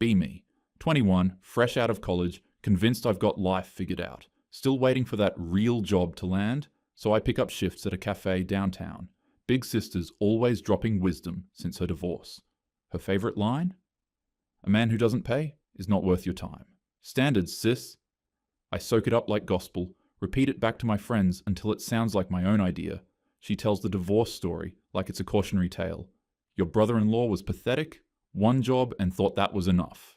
Be me. 21, fresh out of college, convinced I've got life figured out. Still waiting for that real job to land, so I pick up shifts at a cafe downtown. Big sister's always dropping wisdom since her divorce. Her favorite line? A man who doesn't pay is not worth your time. Standards, sis. I soak it up like gospel, repeat it back to my friends until it sounds like my own idea. She tells the divorce story like it's a cautionary tale. Your brother-in-law was pathetic, one job and thought that was enough.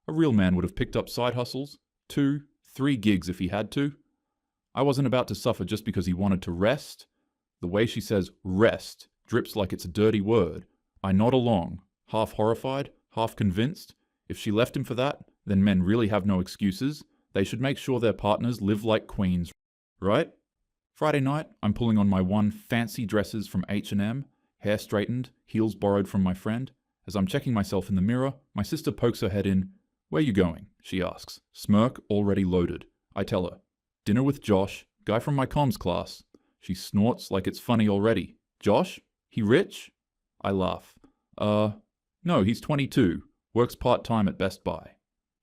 A real man would have picked up side hustles, 2, 3 gigs if he had to. I wasn't about to suffer just because he wanted to rest. The way she says rest drips like it's a dirty word. I nod along, half horrified, half convinced. If she left him for that, then men really have no excuses. They should make sure their partners live like queens, right? Friday night, I'm pulling on my one fancy dresses from H&M, hair straightened, heels borrowed from my friend. As I'm checking myself in the mirror, my sister pokes her head in. Where you going? She asks, smirk already loaded. I tell her, dinner with Josh, guy from my comms class. She snorts like it's funny already. Josh? He rich? I laugh. No, he's 22, works part-time at Best Buy.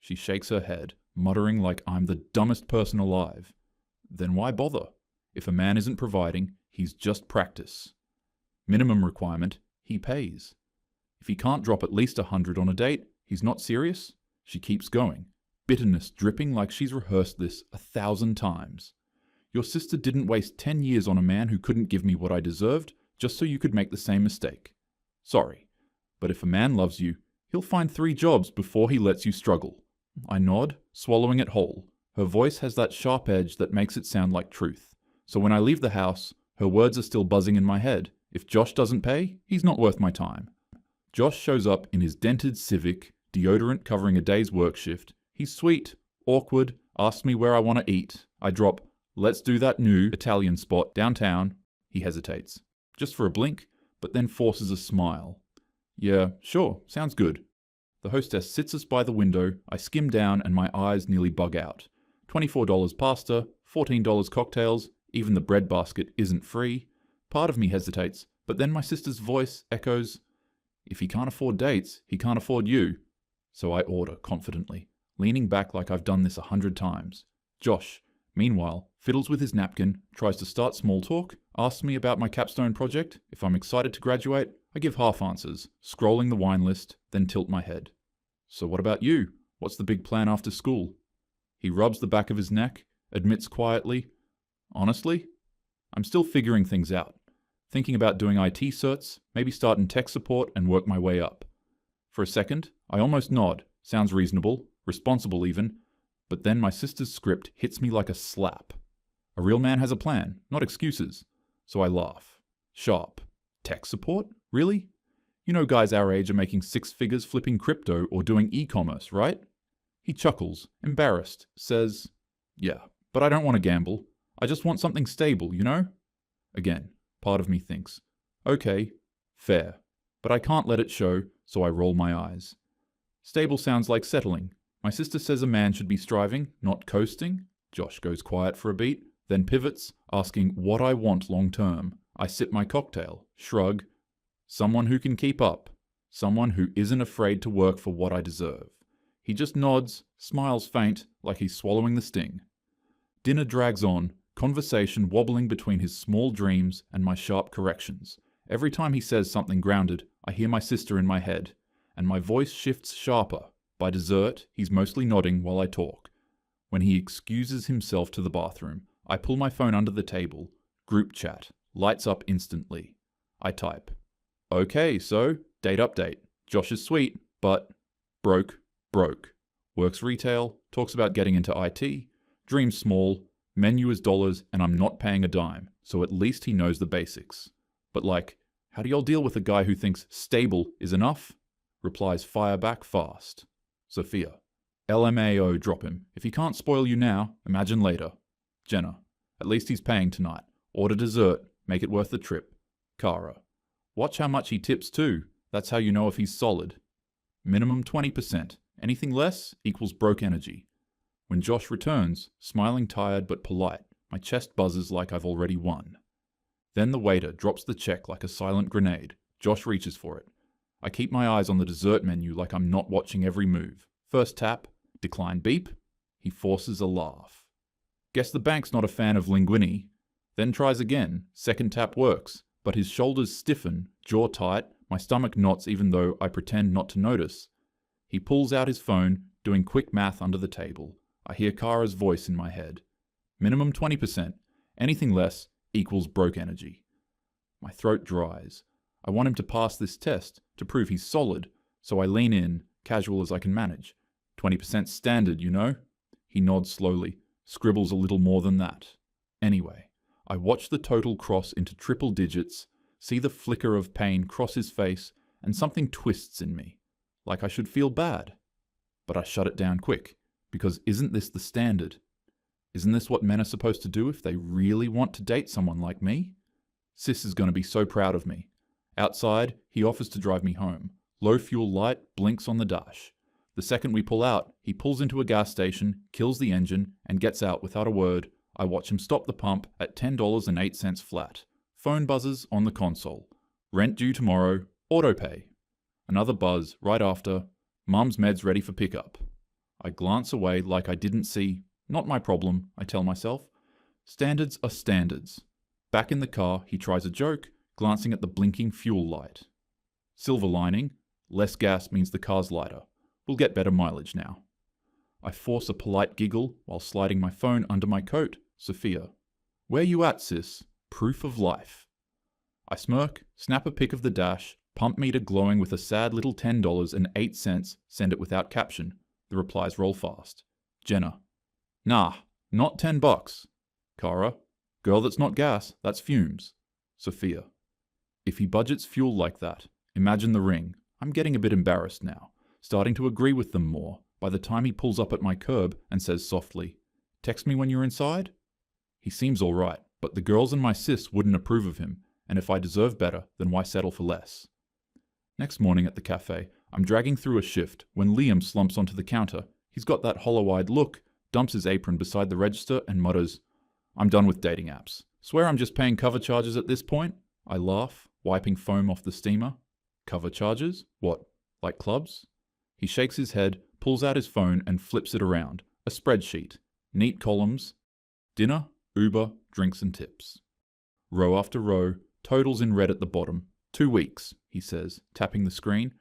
She shakes her head, muttering like I'm the dumbest person alive. Then why bother? If a man isn't providing, he's just practice. Minimum requirement, he pays. If he can't drop at least 100 on a date, he's not serious. She keeps going, bitterness dripping like she's rehearsed this 1,000 times. Your sister didn't waste 10 years on a man who couldn't give me what I deserved just so you could make the same mistake. Sorry, but if a man loves you, he'll find 3 jobs before he lets you struggle. I nod, swallowing it whole. Her voice has that sharp edge that makes it sound like truth. So when I leave the house, her words are still buzzing in my head. If Josh doesn't pay, he's not worth my time. Josh shows up in his dented Civic, deodorant covering a day's work shift. He's sweet, awkward, asks me where I want to eat. I drop, let's do that new Italian spot downtown. He hesitates, just for a blink, but then forces a smile. Yeah, sure, sounds good. The hostess sits us by the window. I skim down and my eyes nearly bug out. $24 pasta, $14 cocktails, even the bread basket isn't free. Part of me hesitates, but then my sister's voice echoes, if he can't afford dates, he can't afford you. So I order confidently, leaning back like I've done this 100 times. Josh, meanwhile, fiddles with his napkin, tries to start small talk, asks me about my capstone project. If I'm excited to graduate, I give half answers, scrolling the wine list, then tilt my head. So what about you? What's the big plan after school? He rubs the back of his neck, admits quietly, honestly, I'm still figuring things out. Thinking about doing IT certs, maybe start in tech support and work my way up. For a second, I almost nod, sounds reasonable, responsible even, but then my sister's script hits me like a slap. A real man has a plan, not excuses. So I laugh. Sharp. Tech support? Really? You know guys our age are making 6 figures flipping crypto or doing e-commerce, right? He chuckles, embarrassed, says, yeah, but I don't want to gamble. I just want something stable, you know? Again, part of me thinks, okay, fair, but I can't let it show, so I roll my eyes. Stable sounds like settling. My sister says a man should be striving, not coasting. Josh goes quiet for a beat, then pivots, asking what I want long term. I sip my cocktail, shrug. Someone who can keep up. Someone who isn't afraid to work for what I deserve. He just nods, smiles faint, like he's swallowing the sting. Dinner drags on, conversation wobbling between his small dreams and my sharp corrections. Every time he says something grounded, I hear my sister in my head, and my voice shifts sharper. By dessert, he's mostly nodding while I talk. When he excuses himself to the bathroom, I pull my phone under the table. Group chat. Lights up instantly. I type. Okay, so, date update. Josh is sweet, but broke. Works retail, talks about getting into IT, dreams small, menu is dollars, and I'm not paying a dime, so at least he knows the basics. But like, how do y'all deal with a guy who thinks stable is enough? Replies fire back fast. Sophia. LMAO drop him. If he can't spoil you now, imagine later. Jenna. At least he's paying tonight. Order dessert. Make it worth the trip. Kara. Watch how much he tips too. That's how you know if he's solid. Minimum 20%. Anything less equals broke energy. When Josh returns, smiling tired but polite, my chest buzzes like I've already won. Then the waiter drops the check like a silent grenade. Josh reaches for it. I keep my eyes on the dessert menu like I'm not watching every move. First tap, decline beep. He forces a laugh. Guess the bank's not a fan of linguine. Then tries again. Second tap works, but his shoulders stiffen, jaw tight, my stomach knots even though I pretend not to notice. He pulls out his phone, doing quick math under the table. I hear Kara's voice in my head. Minimum 20%. Anything less equals broke energy. My throat dries. I want him to pass this test to prove he's solid, so I lean in, casual as I can manage. 20% standard, you know? He nods slowly, scribbles a little more than that. Anyway, I watch the total cross into triple digits, see the flicker of pain cross his face, and something twists in me, like I should feel bad. But I shut it down quick, because isn't this the standard? Isn't this what men are supposed to do if they really want to date someone like me? Sis is going to be so proud of me. Outside, he offers to drive me home. Low fuel light blinks on the dash. The second we pull out, he pulls into a gas station, kills the engine, and gets out without a word. I watch him stop the pump at $10.08 flat. Phone buzzes on the console. Rent due tomorrow, auto pay. Another buzz right after, Mum's meds ready for pickup. I glance away like I didn't see. Not my problem, I tell myself. Standards are standards. Back in the car, he tries a joke, glancing at the blinking fuel light. Silver lining, less gas means the car's lighter. We'll get better mileage now. I force a polite giggle while sliding my phone under my coat. Sophia. Where you at, sis? Proof of life. I smirk, snap a pic of the dash, pump meter glowing with a sad little $10.08, send it without caption. The replies roll fast. Jenna. Nah, not $10. Kara. Girl, that's not gas, that's fumes. Sophia. If he budgets fuel like that, imagine the ring. I'm getting a bit embarrassed now, starting to agree with them more by the time he pulls up at my curb and says softly, text me when you're inside? He seems all right, but the girls and my sis wouldn't approve of him, and if I deserve better, then why settle for less? Next morning at the cafe, I'm dragging through a shift when Liam slumps onto the counter. He's got that hollow-eyed look, dumps his apron beside the register and mutters, I'm done with dating apps. Swear I'm just paying cover charges at this point? I laugh, wiping foam off the steamer. Cover charges? What, like clubs? He shakes his head, pulls out his phone and flips it around. A spreadsheet. Neat columns. Dinner, Uber, drinks and tips. Row after row, totals in red at the bottom. 2 weeks, he says, tapping the screen.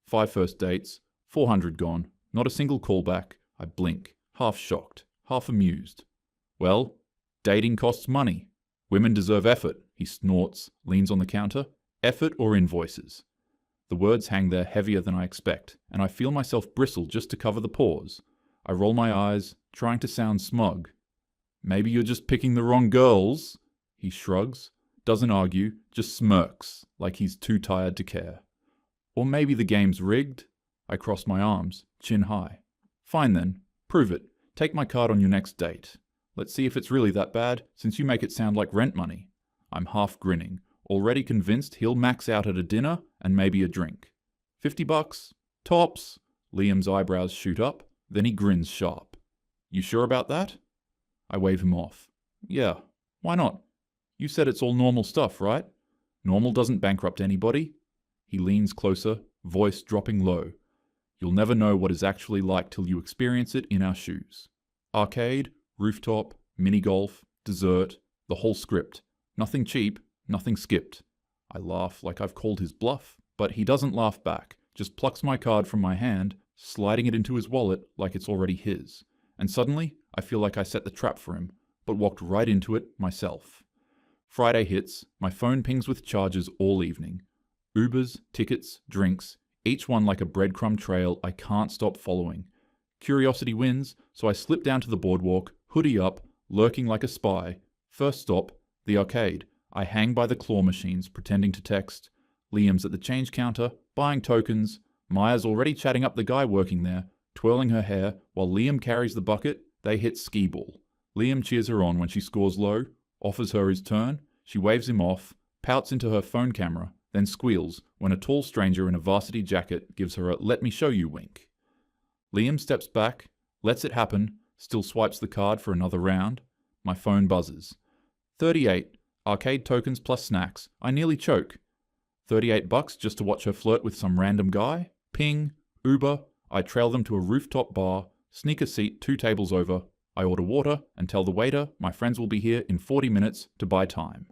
5 first dates, 400 gone, not a single callback. I blink, half shocked, half amused. Well, dating costs money. Women deserve effort, he snorts, leans on the counter. Effort or invoices? The words hang there heavier than I expect, and I feel myself bristle just to cover the pause. I roll my eyes, trying to sound smug. Maybe you're just picking the wrong girls? He shrugs, doesn't argue, just smirks, like he's too tired to care. Or maybe the game's rigged? I cross my arms, chin high. Fine then, prove it. Take my card on your next date. Let's see if it's really that bad, since you make it sound like rent money. I'm half grinning, already convinced he'll max out at a dinner and maybe a drink. $50? Tops? Liam's eyebrows shoot up, then he grins sharp. You sure about that? I wave him off. Yeah, why not? You said it's all normal stuff, right? Normal doesn't bankrupt anybody. He leans closer, voice dropping low. You'll never know what it's actually like till you experience it in our shoes. Arcade, rooftop, mini-golf, dessert, the whole script. Nothing cheap, nothing skipped. I laugh like I've called his bluff, but he doesn't laugh back, just plucks my card from my hand, sliding it into his wallet like it's already his. And suddenly, I feel like I set the trap for him, but walked right into it myself. Friday hits, my phone pings with charges all evening. Ubers, tickets, drinks, each one like a breadcrumb trail I can't stop following. Curiosity wins, so I slip down to the boardwalk, hoodie up, lurking like a spy. First stop, the arcade. I hang by the claw machines, pretending to text. Liam's at the change counter, buying tokens. Maya's already chatting up the guy working there, twirling her hair, while Liam carries the bucket. They hit skee-ball. Liam cheers her on when she scores low, offers her his turn. She waves him off, pouts into her phone camera, then squeals when a tall stranger in a varsity jacket gives her a "let me show you" wink. Liam steps back, lets it happen, still swipes the card for another round. My phone buzzes. 38, arcade tokens plus snacks. I nearly choke. $38 just to watch her flirt with some random guy? Ping, Uber, I trail them to a rooftop bar, sneak a seat 2 tables over, I order water and tell the waiter my friends will be here in 40 minutes to buy time.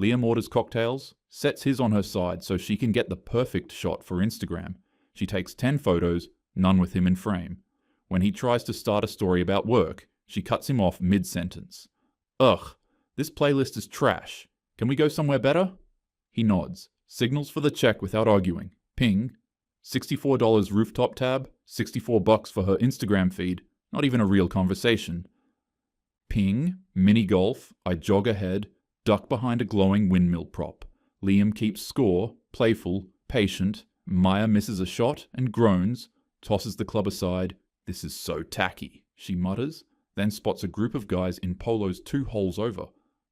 Liam orders cocktails, sets his on her side so she can get the perfect shot for Instagram. She takes 10 photos, none with him in frame. When he tries to start a story about work, she cuts him off mid-sentence. Ugh, this playlist is trash. Can we go somewhere better? He nods, signals for the check without arguing. Ping. $64 rooftop tab, $64 for her Instagram feed, not even a real conversation. Ping, mini golf, I jog ahead, duck behind a glowing windmill prop. Liam keeps score, playful, patient. Maya misses a shot and groans, tosses the club aside. This is so tacky, she mutters, then spots a group of guys in polos 2 holes over.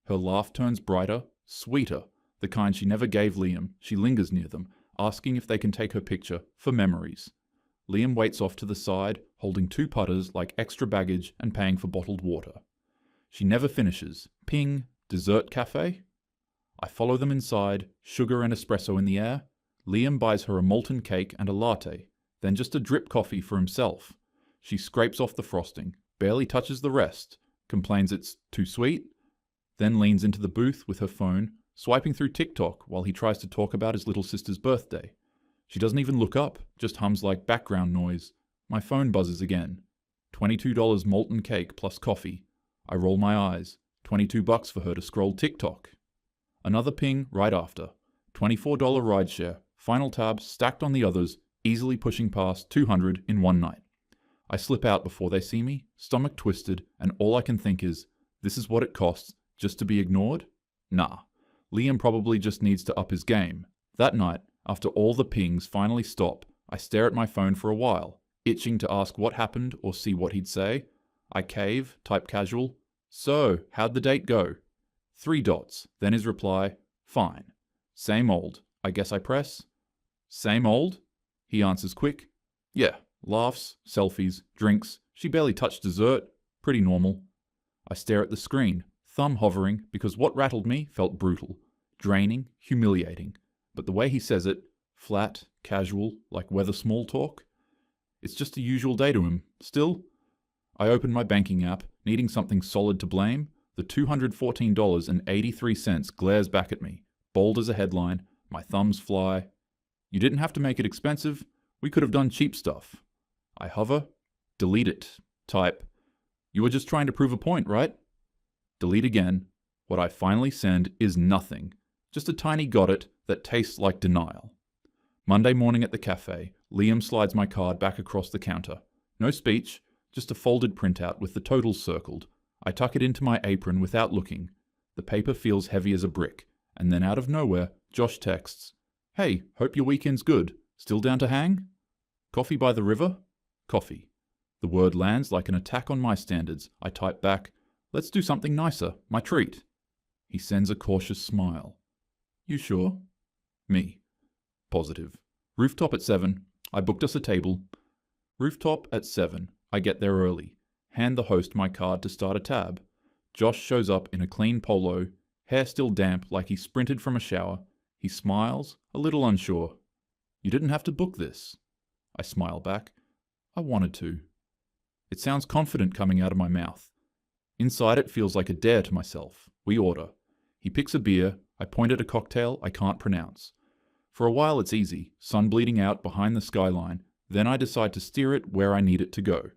Her laugh turns brighter, sweeter, the kind she never gave Liam. She lingers near them, asking if they can take her picture for memories. Liam waits off to the side, holding 2 putters like extra baggage and paying for bottled water. She never finishes. Ping, dessert cafe? I follow them inside, sugar and espresso in the air. Liam buys her a molten cake and a latte, then just a drip coffee for himself. She scrapes off the frosting, barely touches the rest, complains it's too sweet, then leans into the booth with her phone, swiping through TikTok while he tries to talk about his little sister's birthday. She doesn't even look up, just hums like background noise. My phone buzzes again. $22 molten cake plus coffee. I roll my eyes. $22 for her to scroll TikTok. Another ping right after. $24 rideshare. Final tab stacked on the others, easily pushing past 200 in one night. I slip out before they see me, stomach twisted, and all I can think is, this is what it costs just to be ignored? Nah. Liam probably just needs to up his game. That night, after all the pings finally stop, I stare at my phone for a while, itching to ask what happened or see what he'd say. I cave, type casual. So, how'd the date go? 3 dots, then his reply, fine. Same old. I guess I press. Same old? He answers quick. Yeah, laughs, selfies, drinks. She barely touched dessert. Pretty normal. I stare at the screen, thumb hovering, because what rattled me felt brutal, draining, humiliating. But the way he says it, flat, casual, like weather small talk, it's just a usual day to him. Still, I open my banking app, needing something solid to blame. The $214.83 glares back at me, bold as a headline. My thumbs fly. You didn't have to make it expensive. We could have done cheap stuff. I hover. Delete it. Type. You were just trying to prove a point, right? Delete again. What I finally send is nothing. Just a tiny got it that tastes like denial. Monday morning at the cafe, Liam slides my card back across the counter. No speech, just a folded printout with the totals circled. I tuck it into my apron without looking. The paper feels heavy as a brick, and then out of nowhere, Josh texts, "Hey, hope your weekend's good. Still down to hang? Coffee by the river?" Coffee. The word lands like an attack on my standards. I type back, "Let's do something nicer, my treat." He sends a cautious smile. "You sure?" Me. Positive. Rooftop at 7. I booked us a table. Rooftop at 7. I get there early. Hand the host my card to start a tab. Josh shows up in a clean polo, hair still damp like he sprinted from a shower. He smiles, a little unsure. "You didn't have to book this." I smile back. "I wanted to." It sounds confident coming out of my mouth. Inside it feels like a dare to myself. We order. He picks a beer. I point at a cocktail I can't pronounce. For a while it's easy, sun bleeding out behind the skyline. Then I decide to steer it where I need it to go.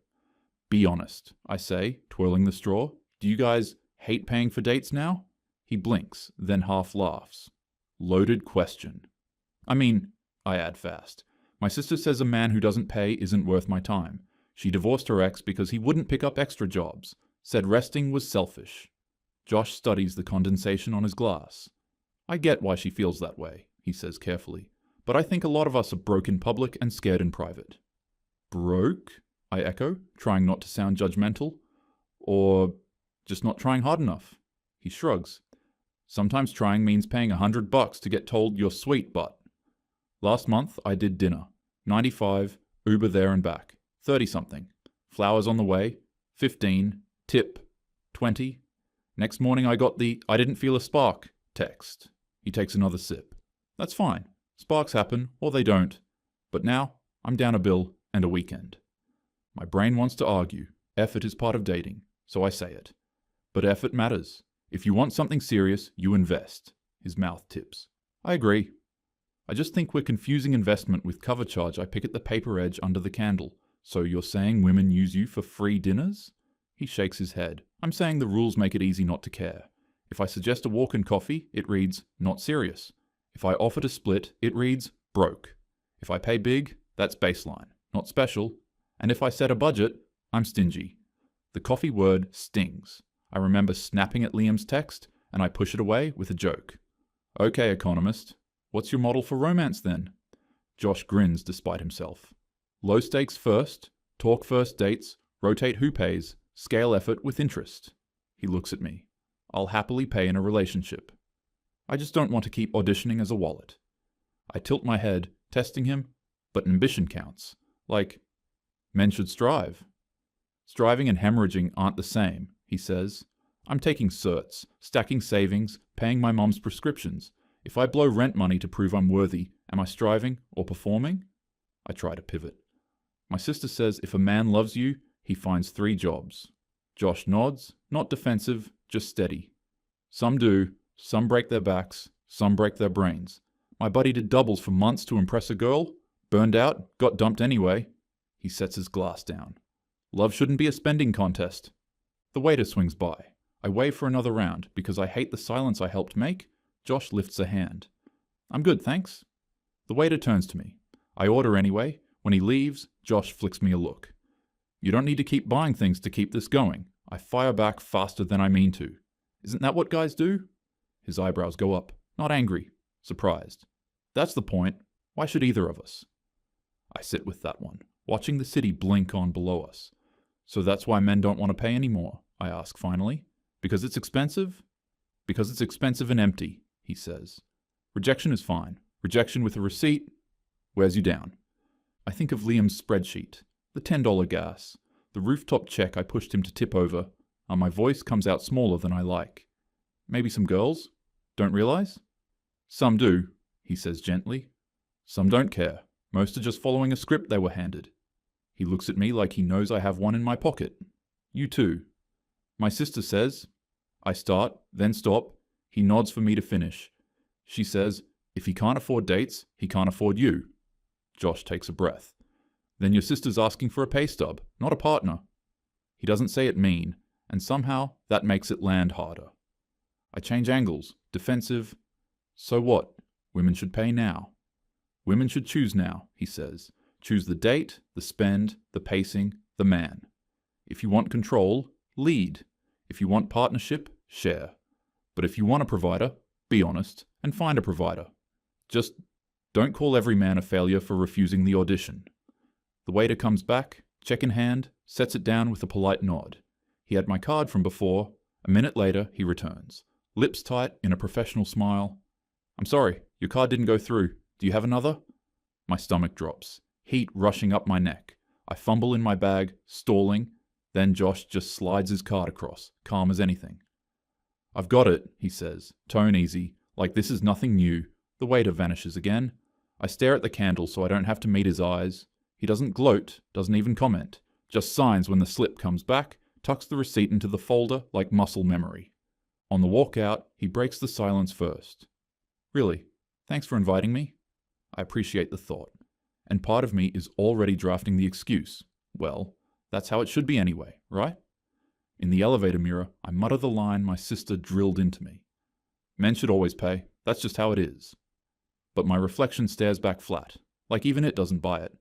"Be honest," I say, twirling the straw. "Do you guys hate paying for dates now?" He blinks, then half laughs. Loaded question. I mean, I add fast. My sister says a man who doesn't pay isn't worth my time. She divorced her ex because he wouldn't pick up extra jobs. Said resting was selfish. Josh studies the condensation on his glass. "I get why she feels that way," he says carefully. "But I think a lot of us are broke in public and scared in private." Broke? I echo, trying not to sound judgmental. Or just not trying hard enough. He shrugs. "Sometimes trying means paying $100 to get told you're sweet, but..." Last month I did dinner. 95, Uber there and back. 30-something. Flowers on the way. 15. Tip. 20. Next morning I got the "I didn't feel a spark" text. He takes another sip. That's fine. Sparks happen, or they don't. But now, I'm down a bill and a weekend. My brain wants to argue. Effort is part of dating, so I say it. But effort matters. If you want something serious, you invest. His mouth tips. I agree. I just think we're confusing investment with cover charge I pick at the paper edge under the candle. So you're saying women use you for free dinners? He shakes his head. I'm saying the rules make it easy not to care. If I suggest a walk and coffee, it reads, not serious. If I offer to split, it reads, broke. If I pay big, that's baseline, not special. And if I set a budget, I'm stingy. The coffee word stings. I remember snapping at Liam's text, and I push it away with a joke. Okay, economist. What's your model for romance then? Josh grins despite himself. Low stakes first, talk first dates, rotate who pays, scale effort with interest. He looks at me. I'll happily pay in a relationship. I just don't want to keep auditioning as a wallet. I tilt my head, testing him, but ambition counts. Like, men should strive. Striving and hemorrhaging aren't the same, he says. I'm taking certs, stacking savings, paying my mom's prescriptions. If I blow rent money to prove I'm worthy, am I striving or performing? I try to pivot. My sister says if a man loves you, he finds 3 jobs. Josh nods, not defensive, just steady. Some do, some break their backs, some break their brains. My buddy did doubles for months to impress a girl, burned out, got dumped anyway. He sets his glass down. Love shouldn't be a spending contest. The waiter swings by. I wave for another round because I hate the silence I helped make. Josh lifts a hand. I'm good, thanks. The waiter turns to me. I order anyway. When he leaves, Josh flicks me a look. You don't need to keep buying things to keep this going. I fire back faster than I mean to. Isn't that what guys do? His eyebrows go up, not angry, surprised. That's the point. Why should either of us? I sit with that one, watching the city blink on below us. So that's why men don't want to pay anymore, I ask finally. Because it's expensive? Because it's expensive and empty, he says. Rejection is fine. Rejection with a receipt wears you down. I think of Liam's spreadsheet, the $10 gas, the rooftop check I pushed him to tip over, and my voice comes out smaller than I like. Maybe some girls? Don't realize? Some do, he says gently. Some don't care. Most are just following a script they were handed. He looks at me like he knows I have one in my pocket. You too. My sister says. I start, then stop. He nods for me to finish. She says, if he can't afford dates, he can't afford you. Josh takes a breath. Then your sister's asking for a pay stub, not a partner. He doesn't say it mean, and somehow that makes it land harder. I change angles, defensive. So what? Women should pay now. Women should choose now, he says. Choose the date, the spend, the pacing, the man. If you want control, lead. If you want partnership, share. But if you want a provider, be honest and find a provider. Just don't call every man a failure for refusing the audition. The waiter comes back, check in hand, sets it down with a polite nod. He had my card from before. A minute later, he returns. Lips tight in a professional smile. I'm sorry, your card didn't go through. Do you have another? My stomach drops, heat rushing up my neck. I fumble in my bag, stalling. Then Josh just slides his card across, calm as anything. I've got it, he says, tone easy, like this is nothing new. The waiter vanishes again. I stare at the candle so I don't have to meet his eyes. He doesn't gloat, doesn't even comment, just signs when the slip comes back, tucks the receipt into the folder like muscle memory. On the walk out, he breaks the silence first. Really, thanks for inviting me. I appreciate the thought. And part of me is already drafting the excuse. Well, that's how it should be anyway, right? In the elevator mirror, I mutter the line my sister drilled into me. Men should always pay. That's just how it is. But my reflection stares back flat, like even it doesn't buy it.